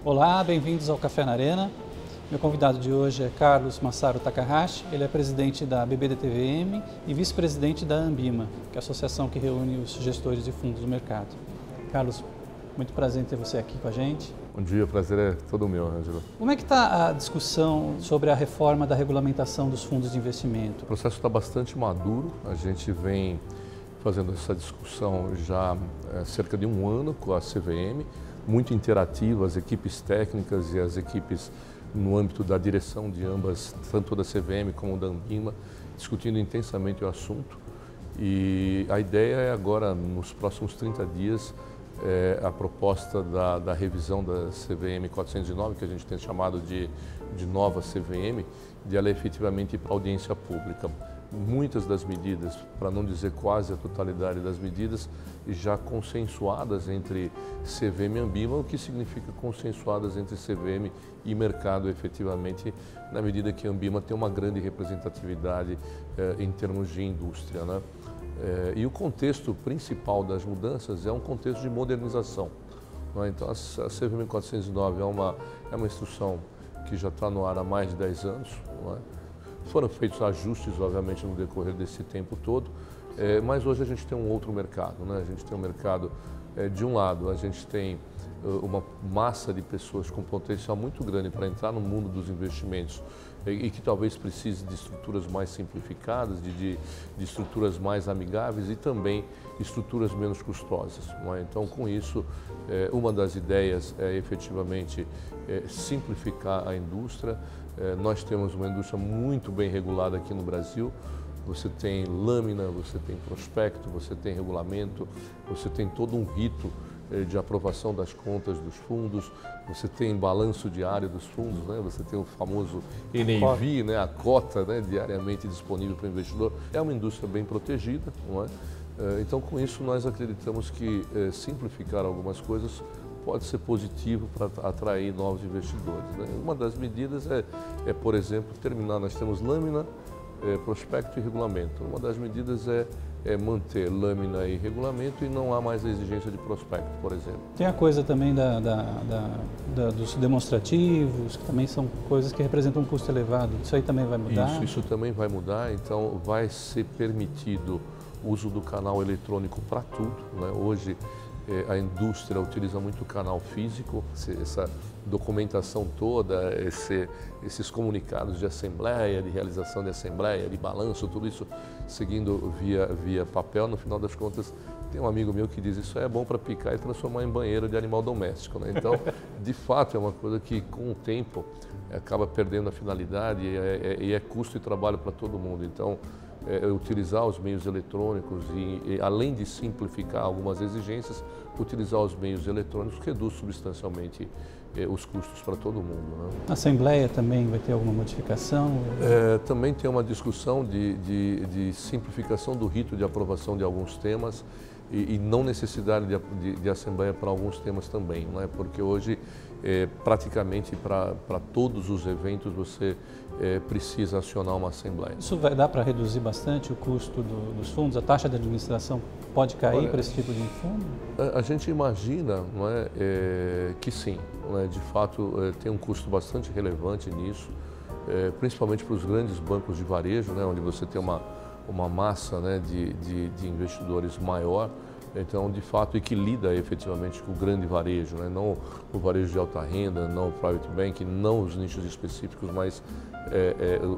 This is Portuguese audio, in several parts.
Olá, bem-vindos ao Café na Arena. Meu convidado de hoje é Carlos Massaro Takahashi. Ele é presidente da BBDTVM e vice-presidente da Ambima, que é a associação que reúne os gestores de fundos do mercado. Carlos, muito prazer em ter você aqui com a gente. Bom dia, o prazer é todo meu, Ângelo. Como é que está a discussão sobre a reforma da regulamentação dos fundos de investimento? O processo está bastante maduro. A gente vem fazendo essa discussão já há cerca de um ano com a CVM, muito interativa, as equipes técnicas e as equipes no âmbito da direção de ambas, tanto da CVM como da Ambima, discutindo intensamente o assunto. E a ideia é agora, nos próximos 30 dias, a proposta da revisão da CVM 409, que a gente tem chamado de nova CVM, de ela efetivamente ir para a audiência pública. Muitas das medidas, para não dizer quase a totalidade das medidas, já consensuadas entre CVM e Ambima, o que significa consensuadas entre CVM e mercado efetivamente, na medida que a Ambima tem uma grande representatividade em termos de indústria, né? E o contexto principal das mudanças é um contexto de modernização, né? Então a CVM 409 é uma instrução que já está no ar há mais de 10 anos, não é? Foram feitos ajustes, obviamente, no decorrer desse tempo todo, mas hoje a gente tem um outro mercado, né? A gente tem um mercado, de um lado, a gente tem uma massa de pessoas com potencial muito grande para entrar no mundo dos investimentos e que talvez precise de estruturas mais simplificadas, de estruturas mais amigáveis e também estruturas menos custosas, não é? Então, com isso, uma das ideias é efetivamente simplificar a indústria. Nós temos uma indústria muito bem regulada aqui no Brasil. Você tem lâmina, você tem prospecto, você tem regulamento, você tem todo um rito de aprovação das contas dos fundos, você tem balanço diário dos fundos, né? Você tem o famoso NAV, né? A cota, né? Diariamente disponível para o investidor. É uma indústria bem protegida, não é? Então, com isso, nós acreditamos que simplificar algumas coisas pode ser positivo para atrair novos investidores, né? Uma das medidas é, por exemplo, terminar, nós temos lâmina, prospecto e regulamento. Uma das medidas é manter lâmina e regulamento e não há mais a exigência de prospecto, por exemplo. Tem a coisa também dos demonstrativos, que também são coisas que representam um custo elevado. Isso aí também vai mudar? Isso também vai mudar, então vai ser permitido o uso do canal eletrônico para tudo, né? Hoje, a indústria utiliza muito o canal físico, essa documentação toda, esses comunicados de assembleia, de realização de assembleia, de balanço, tudo isso seguindo via papel. No final das contas, tem um amigo meu que diz isso é bom para picar e transformar em banheiro de animal doméstico, né? Então, de fato, é uma coisa que com o tempo acaba perdendo a finalidade e é custo e trabalho para todo mundo. Então, utilizar os meios eletrônicos e, além de simplificar algumas exigências, utilizar os meios eletrônicos reduz substancialmente os custos para todo mundo, né? A Assembleia também vai ter alguma modificação? Também tem uma discussão de simplificação do rito de aprovação de alguns temas e não necessidade de Assembleia para alguns temas também, não é? Porque hoje, praticamente para todos os eventos, você precisa acionar uma Assembleia. Isso vai dar para reduzir bastante o custo dos fundos? A taxa de administração pode cair para esse tipo de fundo? A gente imagina, não é, que sim, não é? De fato, tem um custo bastante relevante nisso, principalmente para os grandes bancos de varejo, né, onde você tem uma massa, né, de investidores maior. Então, de fato, e que lida efetivamente com o grande varejo, né? Não o varejo de alta renda, não o private banking, não os nichos específicos, mas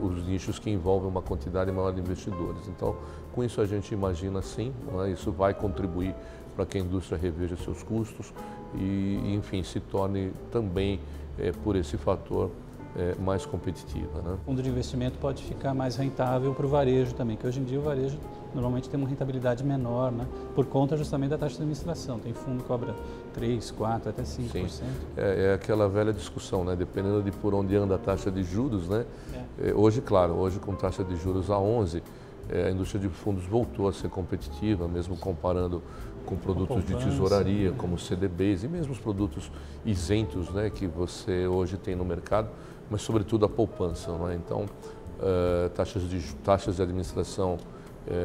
os nichos que envolvem uma quantidade maior de investidores. Então, com isso a gente imagina sim, né? Isso vai contribuir para que a indústria reveja seus custos e enfim, se torne também, por esse fator, mais competitiva, né? O fundo de investimento pode ficar mais rentável para o varejo também, que hoje em dia o varejo normalmente tem uma rentabilidade menor, né? Por conta justamente da taxa de administração. Tem fundo que cobra 3%, 4%, até 5%. Sim. É aquela velha discussão, né? Dependendo de por onde anda a taxa de juros, né? Hoje, claro, hoje com taxa de juros a 11%, a indústria de fundos voltou a ser competitiva, mesmo comparando com produtos de tesouraria, como CDBs e mesmo os produtos isentos, né, que você hoje tem no mercado, mas sobretudo a poupança, né? Então, taxas de administração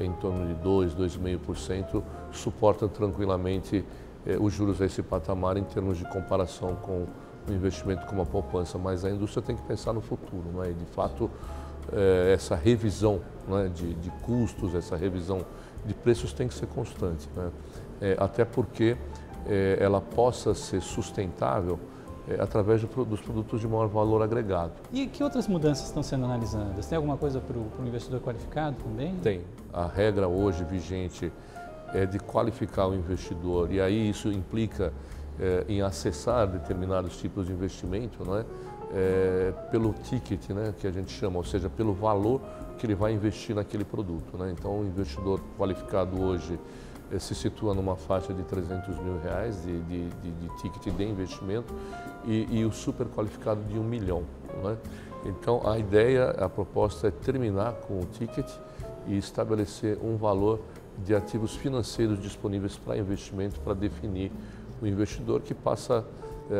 em torno de 2%, 2,5% suportam tranquilamente os juros a esse patamar em termos de comparação um investimento como a poupança, mas a indústria tem que pensar no futuro, não é? E de fato, essa revisão, não é, de custos, essa revisão de preços tem que ser constante, né? Até porque ela possa ser sustentável através dos produtos de maior valor agregado. E que outras mudanças estão sendo analisadas? Tem alguma coisa para o investidor qualificado também? Tem. A regra hoje vigente é de qualificar o investidor, e aí isso implica em acessar determinados tipos de investimento, não é? Pelo ticket, né, que a gente chama, ou seja, pelo valor que ele vai investir naquele produto, né? Então, o investidor qualificado hoje se situa numa faixa de R$300 mil de ticket de investimento e o super qualificado de 1 milhão, né? Então, a ideia, a proposta é terminar com o ticket e estabelecer um valor de ativos financeiros disponíveis para investimento, para definir o investidor, que passa.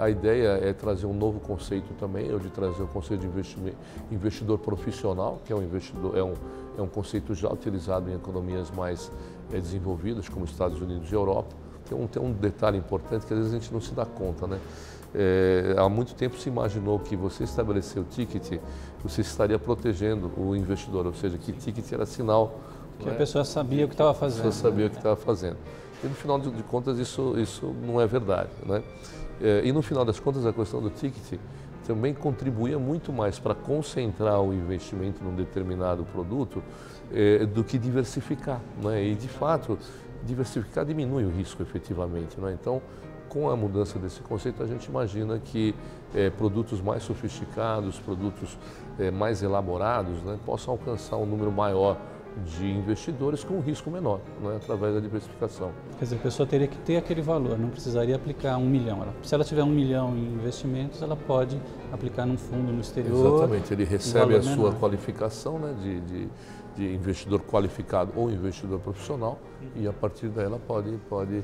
A ideia é trazer um novo conceito também, ou de trazer o conceito de investidor profissional, que é um conceito já utilizado em economias mais desenvolvidas, como Estados Unidos e Europa. Tem um detalhe importante que às vezes a gente não se dá conta, né? Há muito tempo se imaginou que você estabelecer o ticket, você estaria protegendo o investidor, ou seja, que ticket era sinal que a pessoa sabia o que estava fazendo. A pessoa sabia o que estava fazendo. E no final de contas isso não é verdade, né? E no final das contas a questão do ticket também contribuía muito mais para concentrar o investimento num determinado produto do que diversificar, né? E de fato diversificar diminui o risco efetivamente, né? Então, com a mudança desse conceito, a gente imagina que produtos mais sofisticados, produtos mais elaborados, né, possam alcançar um número maior de investidores com um risco menor, né, através da diversificação. Quer dizer, a pessoa teria que ter aquele valor, não precisaria aplicar 1 milhão. Se ela tiver 1 milhão em investimentos, ela pode aplicar num fundo no exterior. Exatamente, ele recebe a sua menor. qualificação, né, de investidor qualificado ou investidor profissional, e a partir daí ela pode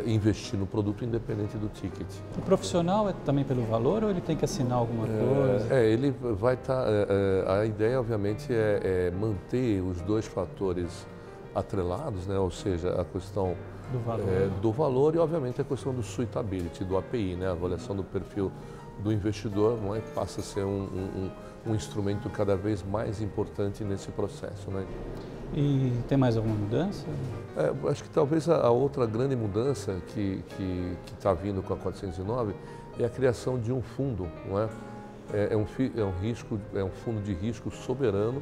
investir no produto independente do ticket. O profissional é também pelo valor ou ele tem que assinar alguma coisa? Ele vai estar. A ideia, obviamente, é manter os dois fatores atrelados, né? Ou seja, a questão do valor e, obviamente, a questão do suitability, do API, né? A avaliação do perfil do investidor, não é? Passa a ser um instrumento cada vez mais importante nesse processo, né? E tem mais alguma mudança? Acho que talvez a outra grande mudança que está vindo com a 409 é a criação de um fundo, não é? É um fundo de risco soberano,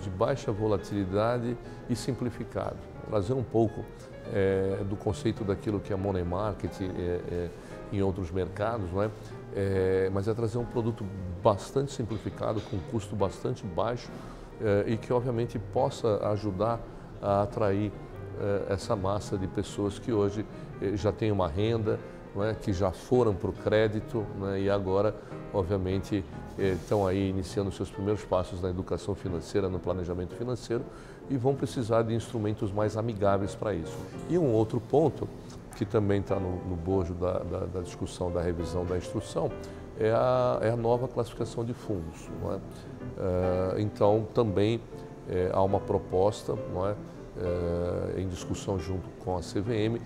de baixa volatilidade e simplificado. Trazer um pouco do conceito daquilo que é money market em outros mercados, não é? Mas é trazer um produto bastante simplificado, com custo bastante baixo, e que obviamente possa ajudar a atrair essa massa de pessoas que hoje já têm uma renda, não é? Que já foram para o crédito, né? E agora, obviamente, estão aí iniciando seus primeiros passos na educação financeira, no planejamento financeiro, e vão precisar de instrumentos mais amigáveis para isso. E um outro ponto, que também está no bojo da discussão da revisão da instrução, é a nova classificação de fundos, não é? Então, também há uma proposta, não é? Em discussão junto com a CVM,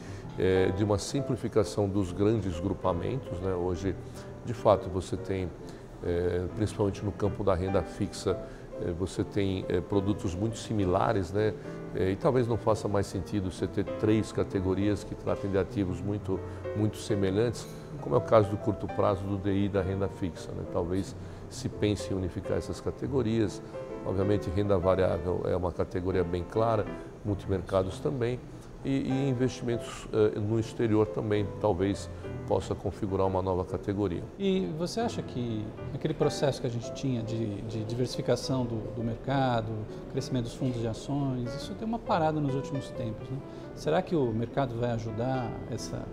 de uma simplificação dos grandes grupamentos, né? Hoje, de fato, você tem, principalmente no campo da renda fixa, você tem produtos muito similares, né? E talvez não faça mais sentido você ter 3 categorias que tratem de ativos muito semelhantes, como é o caso do curto prazo, do DI e da renda fixa, né? Talvez se pense em unificar essas categorias. Obviamente, renda variável é uma categoria bem clara, multimercados também, e investimentos no exterior também talvez possa configurar uma nova categoria. E você acha que aquele processo que a gente tinha de diversificação do mercado, crescimento dos fundos de ações, isso tem uma parada nos últimos tempos, né? Será que o mercado vai ajudar essa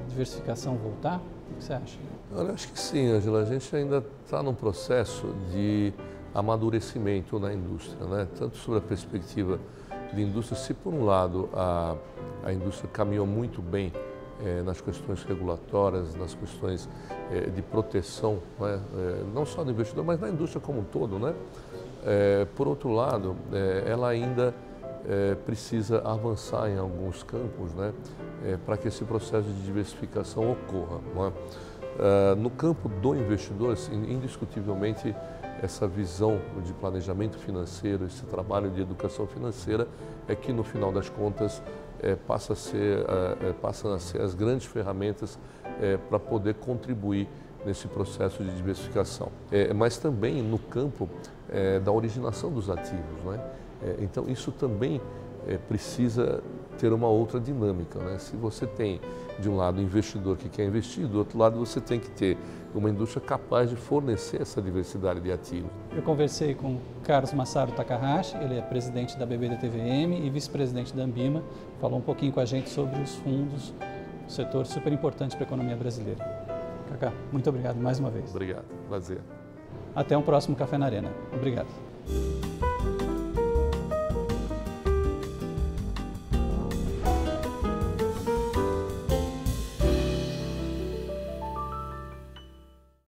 diversificação voltar? O que você acha? Eu acho que sim, Ângela. A gente ainda está num processo de amadurecimento na indústria, né? Tanto sobre a perspectiva de indústria, se por um lado a indústria caminhou muito bem nas questões regulatórias, nas questões de proteção, né? Não só do investidor, mas da indústria como um todo, né? Por outro lado, ela ainda precisa avançar em alguns campos, né? Para que esse processo de diversificação ocorra, não é? No campo do investidor, assim, indiscutivelmente, essa visão de planejamento financeiro, esse trabalho de educação financeira é que, no final das contas, passam a ser as grandes ferramentas para poder contribuir nesse processo de diversificação. Mas também no campo da originação dos ativos, né? Então, isso também precisa ter uma outra dinâmica, né? Se você tem, de um lado, o investidor que quer investir, do outro lado, você tem que ter uma indústria capaz de fornecer essa diversidade de ativos. Eu conversei com Carlos Masaru Takahashi, ele é presidente da BB-DTVM e vice-presidente da Ambima, falou um pouquinho com a gente sobre os fundos, um setor super importante para a economia brasileira. Cacá, muito obrigado mais uma vez. Obrigado, prazer. Até um próximo Café na Arena. Obrigado.